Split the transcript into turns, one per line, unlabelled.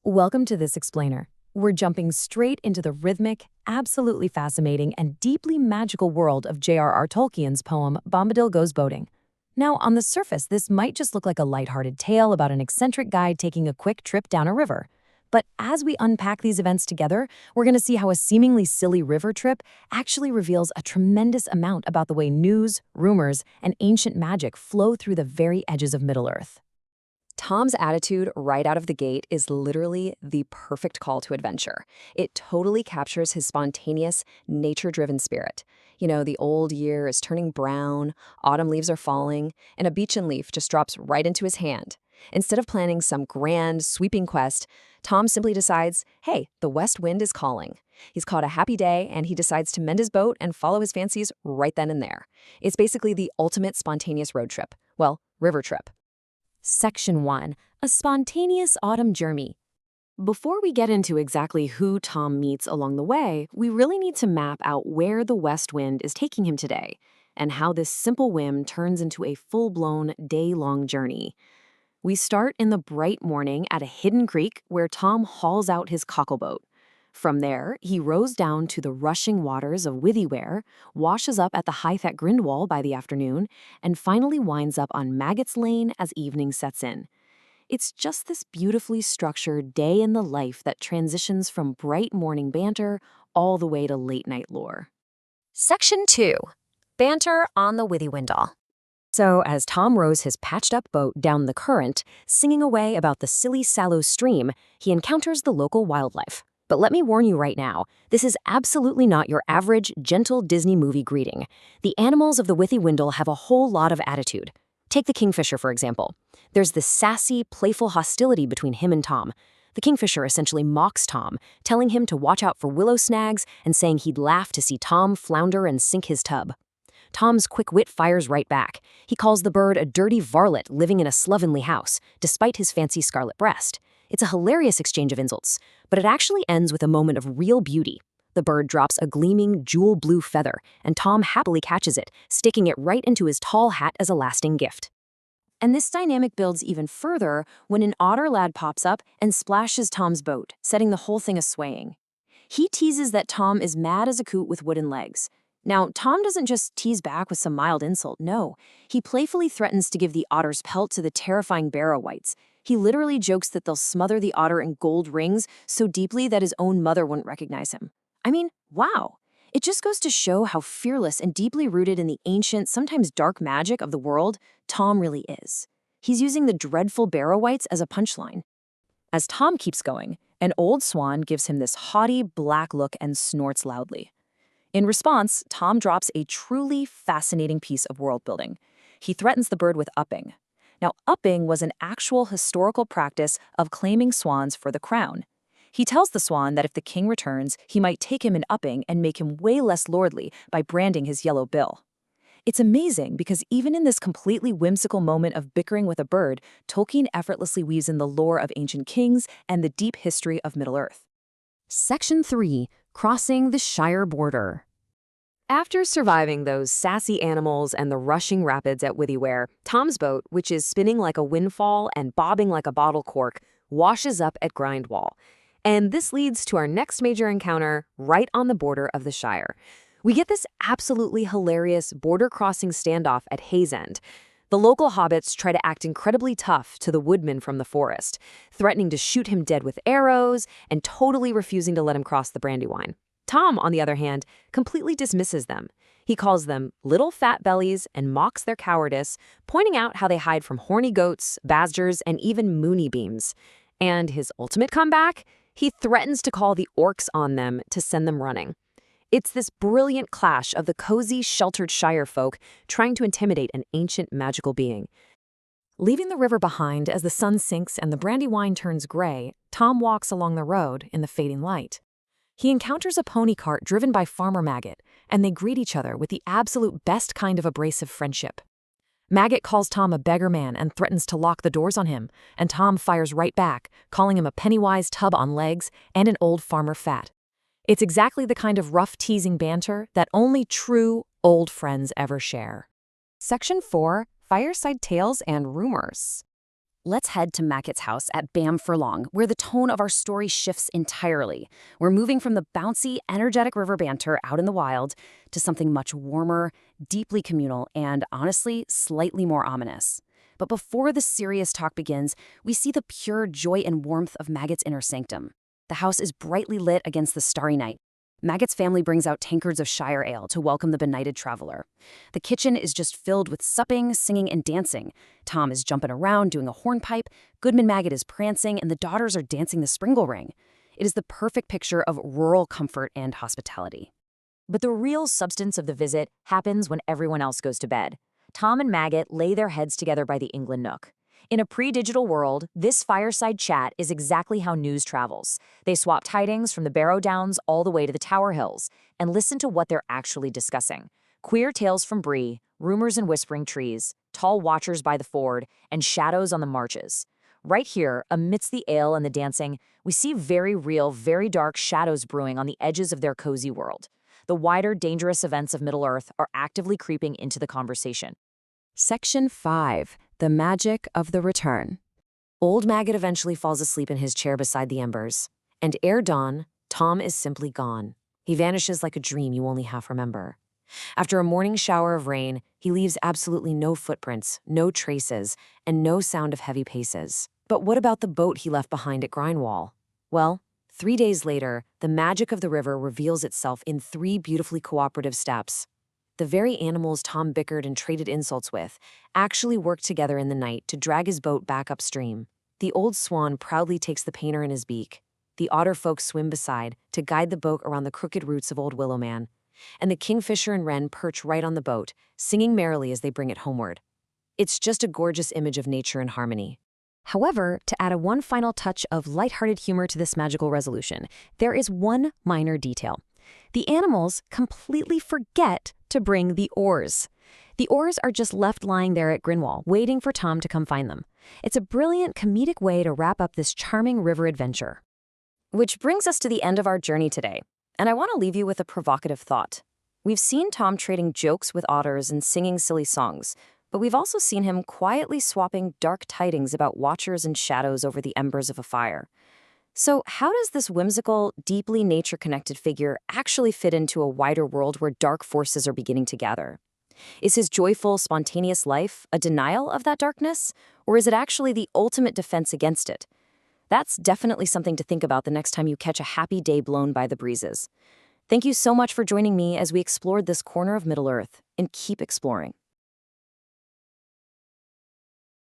Welcome to this explainer. We're jumping straight into the rhythmic, absolutely fascinating, and deeply magical world of J.R.R. Tolkien's poem Bombadil Goes Boating. Now, on the surface, this might just look like a lighthearted tale about an eccentric guy taking a quick trip down a river. But as we unpack these events together, we're going to see how a seemingly silly river trip actually reveals a tremendous amount about the way news, rumors, and ancient magic flow through the very edges of Middle-earth. Tom's attitude right out of the gate is literally the perfect call to adventure. It totally captures his spontaneous, nature-driven spirit. You know, the old year is turning brown, autumn leaves are falling, and a beechen leaf just drops right into his hand. Instead of planning some grand, sweeping quest, Tom simply decides, hey, the west wind is calling. He's caught a happy day, and he decides to mend his boat and follow his fancies right then and there. It's basically the ultimate spontaneous road trip. Well, river trip. Section 1. A spontaneous autumn journey. Before we get into exactly who Tom meets along the way, we really need to map out where the west wind is taking him today, and how this simple whim turns into a full-blown, day-long journey. We start in the bright morning at a hidden creek where Tom hauls out his cockleboat. From there, he rows down to the rushing waters of Withywindle, washes up at the Hythe at Grindwall by the afternoon, and finally winds up on Maggot's Lane as evening sets in. It's just this beautifully structured day in the life that transitions from bright morning banter all the way to late-night lore.
Section 2. Banter on the Withywindle.
So, as Tom rows his patched-up boat down the current, singing away about the silly sallow stream, he encounters the local wildlife. But let me warn you right now, this is absolutely not your average, gentle Disney movie greeting. The animals of the Withywindle have a whole lot of attitude. Take the kingfisher, for example. There's this sassy, playful hostility between him and Tom. The kingfisher essentially mocks Tom, telling him to watch out for willow snags and saying he'd laugh to see Tom flounder and sink his tub. Tom's quick wit fires right back. He calls the bird a dirty varlet living in a slovenly house, despite his fancy scarlet breast. It's a hilarious exchange of insults, but it actually ends with a moment of real beauty. The bird drops a gleaming jewel blue feather, and Tom happily catches it, sticking it right into his tall hat as a lasting gift. And this dynamic builds even further when an otter lad pops up and splashes Tom's boat, setting the whole thing a-swaying. He teases that Tom is mad as a coot with wooden legs. Now, Tom doesn't just tease back with some mild insult, no. He playfully threatens to give the otter's pelt to the terrifying barrow wights. He literally jokes that they'll smother the otter in gold rings so deeply that his own mother wouldn't recognize him. I mean, wow. It just goes to show how fearless and deeply rooted in the ancient, sometimes dark magic of the world Tom really is. He's using the dreadful barrow wights as a punchline. As Tom keeps going, an old swan gives him this haughty black look and snorts loudly. In response, Tom drops a truly fascinating piece of world building. He threatens the bird with upping. Now, upping was an actual historical practice of claiming swans for the crown. He tells the swan that if the king returns, he might take him in upping and make him way less lordly by branding his yellow bill. It's amazing because even in this completely whimsical moment of bickering with a bird, Tolkien effortlessly weaves in the lore of ancient kings and the deep history of Middle-earth. Section 3. Crossing the Shire Border. After surviving those sassy animals and the rushing rapids at Withywindle, Tom's boat, which is spinning like a windfall and bobbing like a bottle cork, washes up at Grindwall. And this leads to our next major encounter right on the border of the Shire. We get this absolutely hilarious border-crossing standoff at Hayes End. The local hobbits try to act incredibly tough to the woodman from the forest, threatening to shoot him dead with arrows and totally refusing to let him cross the Brandywine. Tom, on the other hand, completely dismisses them. He calls them little fat bellies and mocks their cowardice, pointing out how they hide from horny goats, badgers, and even moonbeams. And his ultimate comeback? He threatens to call the orcs on them to send them running. It's this brilliant clash of the cozy, sheltered Shire folk trying to intimidate an ancient magical being. Leaving the river behind as the sun sinks and the Brandywine turns gray, Tom walks along the road in the fading light. He encounters a pony cart driven by Farmer Maggot, and they greet each other with the absolute best kind of abrasive friendship. Maggot calls Tom a beggar man and threatens to lock the doors on him, and Tom fires right back, calling him a pennywise tub on legs and an old farmer fat. It's exactly the kind of rough teasing banter that only true old friends ever share. Section 4. Fireside Tales and Rumors. Let's head to Maggot's house at Bamfurlong, where the tone of our story shifts entirely. We're moving from the bouncy, energetic river banter out in the wild to something much warmer, deeply communal, and honestly, slightly more ominous. But before the serious talk begins, we see the pure joy and warmth of Maggot's inner sanctum. The house is brightly lit against the starry night. Maggot's family brings out tankards of Shire ale to welcome the benighted traveler. The kitchen is just filled with supping, singing, and dancing. Tom is jumping around doing a hornpipe, Goodman Maggot is prancing, and the daughters are dancing the springle ring. It is the perfect picture of rural comfort and hospitality.
But the real substance of the visit happens when everyone else goes to bed. Tom and Maggot lay their heads together by the England nook. In a pre-digital world, this fireside chat is exactly how news travels. They swap tidings from the Barrow Downs all the way to the Tower Hills and listen to what they're actually discussing. Queer tales from Bree, rumors in whispering trees, tall watchers by the ford, and shadows on the marches. Right here, amidst the ale and the dancing, we see very real, very dark shadows brewing on the edges of their cozy world. The wider, dangerous events of Middle-earth are actively creeping into the conversation.
Section 5. The Magic of the Return. Old Maggot eventually falls asleep in his chair beside the embers. And ere dawn, Tom is simply gone. He vanishes like a dream you only half remember. After a morning shower of rain, he leaves absolutely no footprints, no traces, and no sound of heavy paces. But what about the boat he left behind at Grindwall? Well, 3 days later, the magic of the river reveals itself in 3 beautifully cooperative steps. The very animals Tom bickered and traded insults with actually worked together in the night to drag his boat back upstream. The old swan proudly takes the painter in his beak. The otter folk swim beside to guide the boat around the crooked roots of Old Willowman. And the kingfisher and wren perch right on the boat, singing merrily as they bring it homeward. It's just a gorgeous image of nature in harmony. However, to add one final touch of lighthearted humor to this magical resolution, there is one minor detail. The animals completely forget to bring the oars. The oars are just left lying there at Grindwall, waiting for Tom to come find them. It's a brilliant comedic way to wrap up this charming river adventure. Which brings us to the end of our journey today, and I want to leave you with a provocative thought. We've seen Tom trading jokes with otters and singing silly songs, but we've also seen him quietly swapping dark tidings about watchers and shadows over the embers of a fire. So how does this whimsical, deeply nature-connected figure actually fit into a wider world where dark forces are beginning to gather? Is his joyful, spontaneous life a denial of that darkness, or is it actually the ultimate defense against it? That's definitely something to think about the next time you catch a happy day blown by the breezes. Thank you so much for joining me as we explored this corner of Middle-earth, and keep exploring.